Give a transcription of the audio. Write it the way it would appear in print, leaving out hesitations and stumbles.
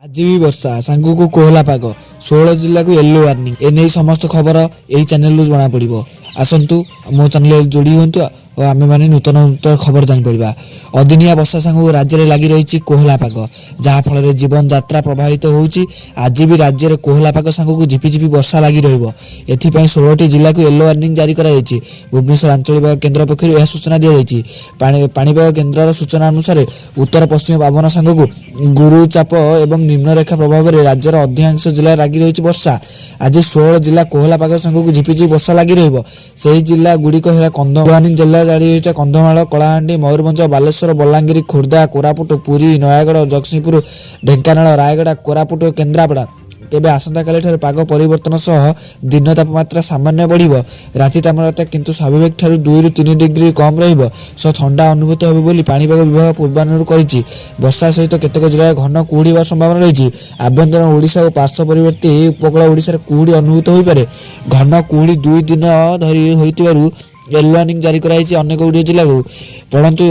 आज भी वर्षा सांगू को कोहला पाग 16 जिला को येलो वार्निंग एने समस्त खबर यही चैनल जना पड़ो आसतु मो चैनल जोड़ी हूँ और आम मैंने नूतन नूतन खबर जापर अदिनिया वर्षा सांगू राज्य में लगी रही कोहला पाग जहाँफल जीवन यात्रा प्रभावित होती आज भी राज्य में कोहला पाग सांगू झिपिझिपि वर्षा लगी रही 16 जिला को येलो वार्निंग जारी कर भुवनेश्वर आंचलिक केन्द्र पक्ष यह सूचना दी जाएगी। पाणीपाग केन्द्र सूचना अनुसार उत्तर पश्चिम पवन सांगू गुरुचाप और निम्नरेखा प्रभाव में राज्यर अधिकांश जिले लगी रही वर्षा। आज 16 जिला कोहला पाग सांगू झिपिझिपि वर्षा लगी रही जिला गुड़िक है कंधमाल जिला जारी कंधमाल कलाहांडी मयूरभंज बालेश्वर बलांगीर खोर्धा कोरापुट पुरी नयागढ़ जगतसिंहपुर ढेंकानाल रायगड़ा कोरापुट केन्द्रापड़ा तेबे आसंता काली पाग परिवर्तन सह दिन तापमात्रा सामान्य बढ़िबो राति तापमात्रा किंतु स्वाभाविक ठारू 2 ରୁ 3 डिग्री कम रहिबो सो ठंडा अनुभूत होबो बोली पाणीपाग विभाग पूर्वानुमान करिछि। वर्षा सहित केतेक जिले घन कुहुड़ी होबार संभावना रहिछि। आभ्यंतर ओडिशा और पार्श्व परिवर्ती उपकूल ओडिशा कुहुड़ी अनुभूत होई पारे। घन कुहुड़ी 2 दिन धरी होइतिबारु येलो वार्निंग जारी कराइछि अनेक गुड़िए जिला को परंतु